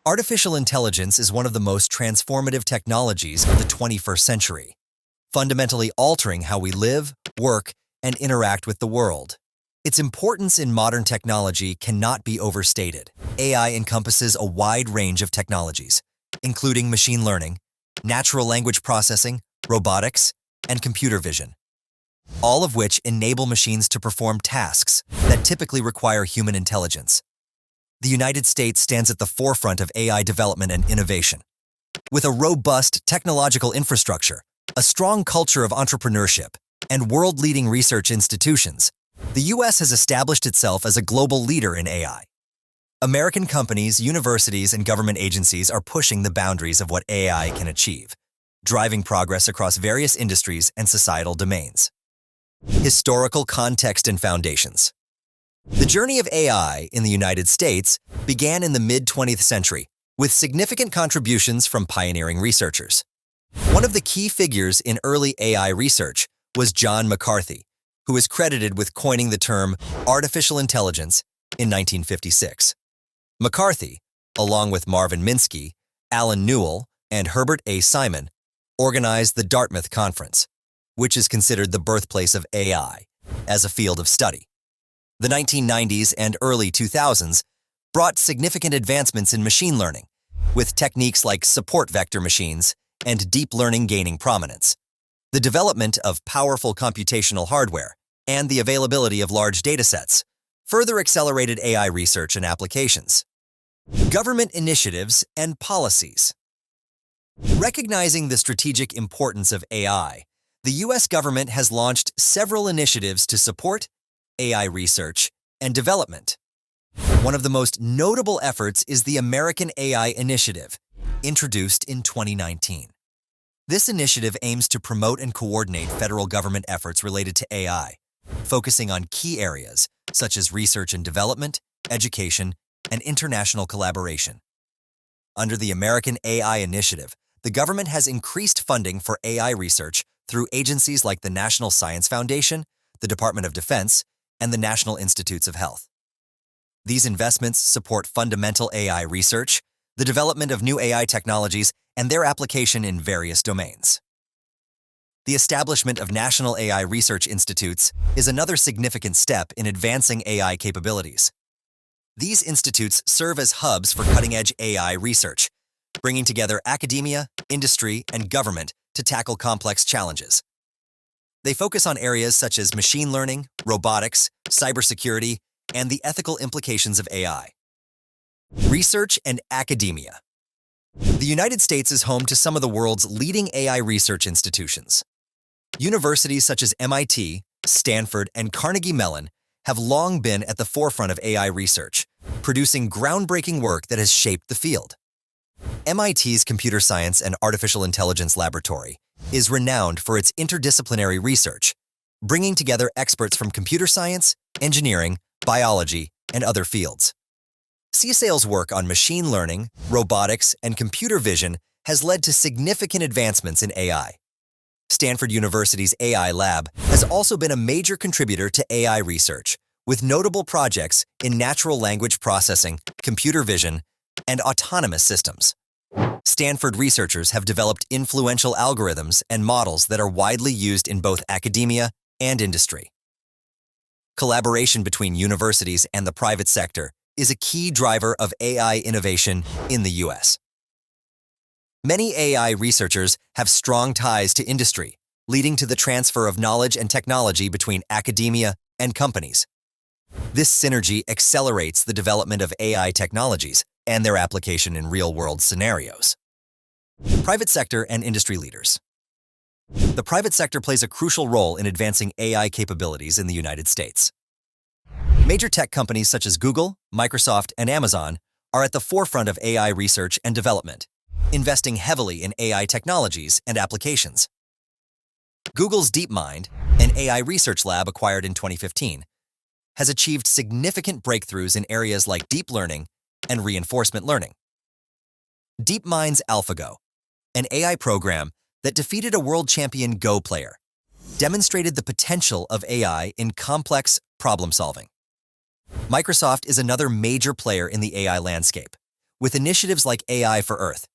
Artificial intelligence is one of the most transformative technologies of the 21st century, fundamentally altering how we live, work, and interact with the world. Its importance in modern technology cannot be overstated. AI encompasses a wide range of technologies, including machine learning, natural language processing, robotics, and computer vision, all of which enable machines to perform tasks that typically require human intelligence. The United States stands at the forefront of AI development and innovation. With a robust technological infrastructure, a strong culture of entrepreneurship, and world-leading research institutions, the U.S. has established itself as a global leader in AI. American companies, universities, and government agencies are pushing the boundaries of what AI can achieve, driving progress across various industries and societal domains. Historical context and foundations. The journey of AI in the United States began in the mid-20th century, with significant contributions from pioneering researchers. One of the key figures in early AI research was John McCarthy, who is credited with coining the term artificial intelligence in 1956. McCarthy, along with Marvin Minsky, Alan Newell, and Herbert A. Simon, organized the Dartmouth Conference, which is considered the birthplace of AI as a field of study. The 1990s and early 2000s brought significant advancements in machine learning, with techniques like support vector machines and deep learning gaining prominence. The development of powerful computational hardware and the availability of large datasets further accelerated AI research and applications. Government initiatives and policies. Recognizing the strategic importance of AI, the U.S. government has launched several initiatives to support AI research and development. One of the most notable efforts is the American AI Initiative, introduced in 2019. This initiative aims to promote and coordinate federal government efforts related to AI, focusing on key areas such as research and development, education, and international collaboration. Under the American AI Initiative, the government has increased funding for AI research through agencies like the National Science Foundation, the Department of Defense, and the National Institutes of Health. These investments support fundamental AI research, the development of new AI technologies, and their application in various domains. The establishment of national AI research institutes is another significant step in advancing AI capabilities. These institutes serve as hubs for cutting-edge AI research, bringing together academia, industry, and government to tackle complex challenges. They focus on areas such as machine learning, robotics, cybersecurity, and the ethical implications of AI. Research and academia. The United States is home to some of the world's leading AI research institutions. Universities such as MIT, Stanford, and Carnegie Mellon have long been at the forefront of AI research, producing groundbreaking work that has shaped the field. MIT's Computer Science and Artificial Intelligence Laboratory is renowned for its interdisciplinary research, bringing together experts from computer science, engineering, biology, and other fields. CSAIL's work on machine learning, robotics, and computer vision has led to significant advancements in AI. Stanford University's AI Lab has also been a major contributor to AI research, with notable projects in natural language processing, computer vision, and autonomous systems. Stanford researchers have developed influential algorithms and models that are widely used in both academia and industry. Collaboration between universities and the private sector is a key driver of AI innovation in the U.S. Many AI researchers have strong ties to industry, leading to the transfer of knowledge and technology between academia and companies. This synergy accelerates the development of AI technologies and their application in real-world scenarios. Private sector and industry leaders. The private sector plays a crucial role in advancing AI capabilities in the United States. Major tech companies such as Google, Microsoft, and Amazon are at the forefront of AI research and development, investing heavily in AI technologies and applications. Google's DeepMind, an AI research lab acquired in 2015, has achieved significant breakthroughs in areas like deep learning and reinforcement learning. DeepMind's AlphaGo, an AI program that defeated a world champion Go player, demonstrated the potential of AI in complex problem-solving. Microsoft is another major player in the AI landscape, with initiatives like AI for Earth,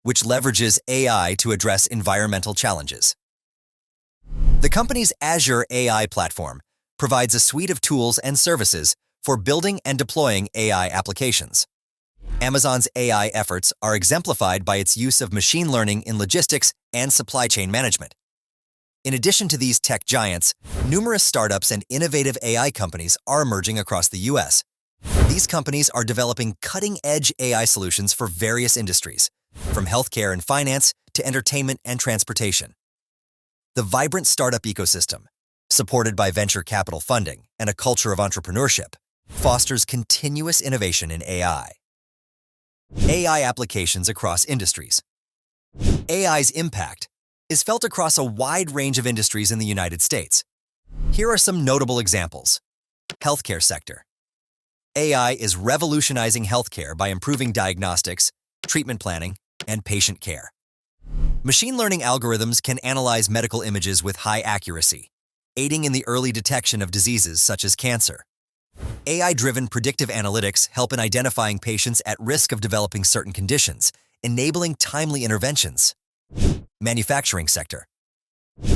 which leverages AI to address environmental challenges. The company's Azure AI platform provides a suite of tools and services for building and deploying AI applications. Amazon's AI efforts are exemplified by its use of machine learning in logistics and supply chain management. In addition to these tech giants, numerous startups and innovative AI companies are emerging across the U.S. These companies are developing cutting-edge AI solutions for various industries, from healthcare and finance to entertainment and transportation. The vibrant startup ecosystem, supported by venture capital funding and a culture of entrepreneurship, fosters continuous innovation in AI. AI applications across industries. AI's impact is felt across a wide range of industries in the United States. Here are some notable examples. Healthcare sector. AI is revolutionizing healthcare by improving diagnostics, treatment planning, and patient care. Machine learning algorithms can analyze medical images with high accuracy, aiding in the early detection of diseases such as cancer. AI-driven predictive analytics help in identifying patients at risk of developing certain conditions, enabling timely interventions. Manufacturing sector.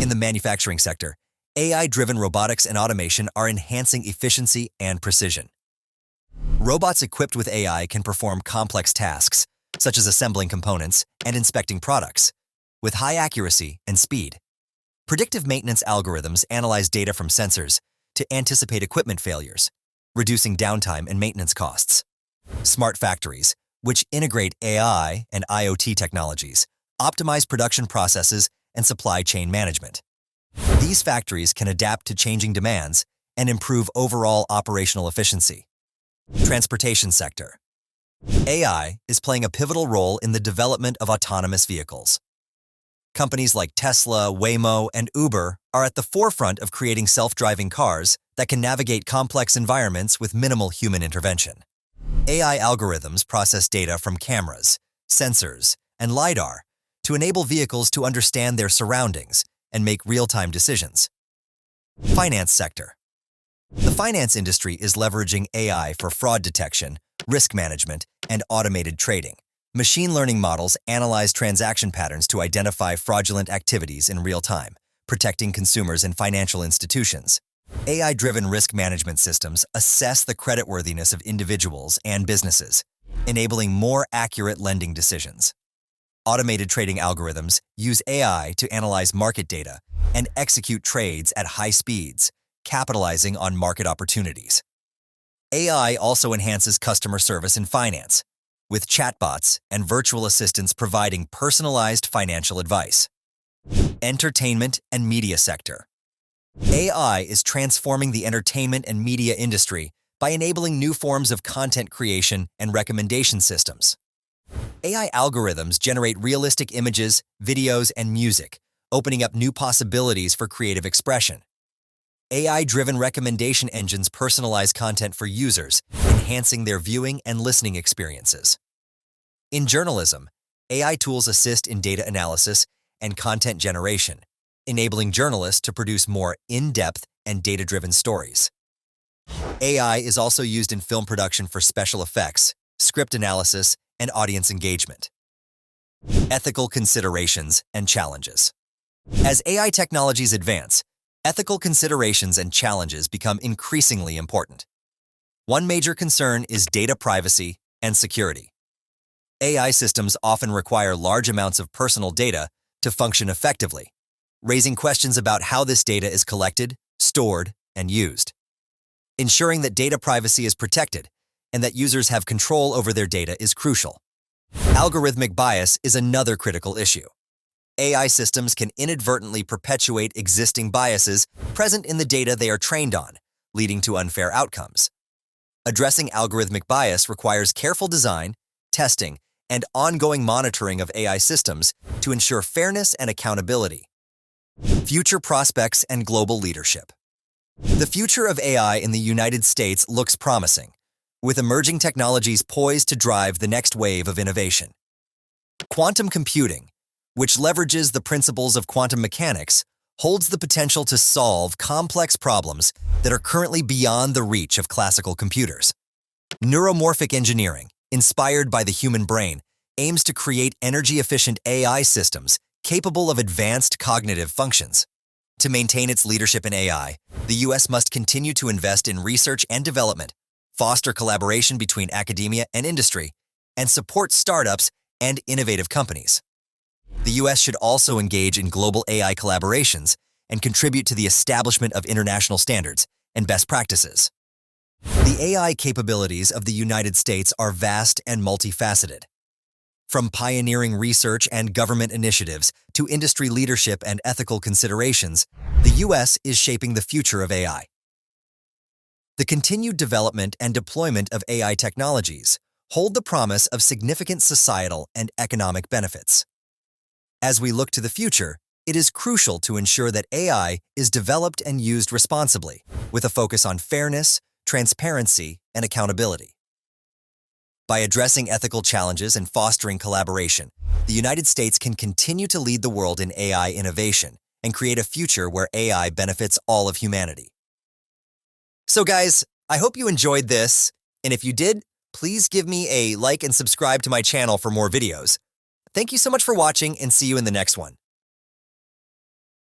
In the manufacturing sector, AI-driven robotics and automation are enhancing efficiency and precision. Robots equipped with AI can perform complex tasks, such as assembling components and inspecting products, with high accuracy and speed. Predictive maintenance algorithms analyze data from sensors to anticipate equipment failures, reducing downtime and maintenance costs. Smart factories, which integrate AI and IoT technologies, optimize production processes and supply chain management. These factories can adapt to changing demands and improve overall operational efficiency. Transportation sector. AI is playing a pivotal role in the development of autonomous vehicles. Companies like Tesla, Waymo, and Uber are at the forefront of creating self-driving cars that can navigate complex environments with minimal human intervention. AI algorithms process data from cameras, sensors, and LiDAR to enable vehicles to understand their surroundings and make real-time decisions. Finance sector. The finance industry is leveraging AI for fraud detection, risk management, and automated trading. Machine learning models analyze transaction patterns to identify fraudulent activities in real time, protecting consumers and financial institutions. AI-driven risk management systems assess the creditworthiness of individuals and businesses, enabling more accurate lending decisions. Automated trading algorithms use AI to analyze market data and execute trades at high speeds, capitalizing on market opportunities. AI also enhances customer service in finance, with chatbots and virtual assistants providing personalized financial advice. Entertainment and media sector. AI is transforming the entertainment and media industry by enabling new forms of content creation and recommendation systems. AI algorithms generate realistic images, videos, and music, opening up new possibilities for creative expression. AI-driven recommendation engines personalize content for users, enhancing their viewing and listening experiences. In journalism, AI tools assist in data analysis and content generation, enabling journalists to produce more in-depth and data-driven stories. AI is also used in film production for special effects, script analysis, and audience engagement. Ethical considerations and challenges. As AI technologies advance, ethical considerations and challenges become increasingly important. One major concern is data privacy and security. AI systems often require large amounts of personal data to function effectively, raising questions about how this data is collected, stored, and used. Ensuring that data privacy is protected and that users have control over their data is crucial. Algorithmic bias is another critical issue. AI systems can inadvertently perpetuate existing biases present in the data they are trained on, leading to unfair outcomes. Addressing algorithmic bias requires careful design, testing, and ongoing monitoring of AI systems to ensure fairness and accountability. Future prospects and global leadership. The future of AI in the United States looks promising, with emerging technologies poised to drive the next wave of innovation. Quantum computing, which leverages the principles of quantum mechanics, holds the potential to solve complex problems that are currently beyond the reach of classical computers. Neuromorphic engineering, inspired by the human brain, aims to create energy-efficient AI systems capable of advanced cognitive functions. To maintain its leadership in AI, the U.S. must continue to invest in research and development, foster collaboration between academia and industry, and support startups and innovative companies. The U.S. should also engage in global AI collaborations and contribute to the establishment of international standards and best practices. The AI capabilities of the United States are vast and multifaceted. From pioneering research and government initiatives to industry leadership and ethical considerations, the U.S. is shaping the future of AI. The continued development and deployment of AI technologies hold the promise of significant societal and economic benefits. As we look to the future, it is crucial to ensure that AI is developed and used responsibly, with a focus on fairness, transparency, and accountability. By addressing ethical challenges and fostering collaboration, the United States can continue to lead the world in AI innovation and create a future where AI benefits all of humanity. So guys, I hope you enjoyed this, and if you did, please give me a like and subscribe to my channel for more videos. Thank you so much for watching, and see you in the next one.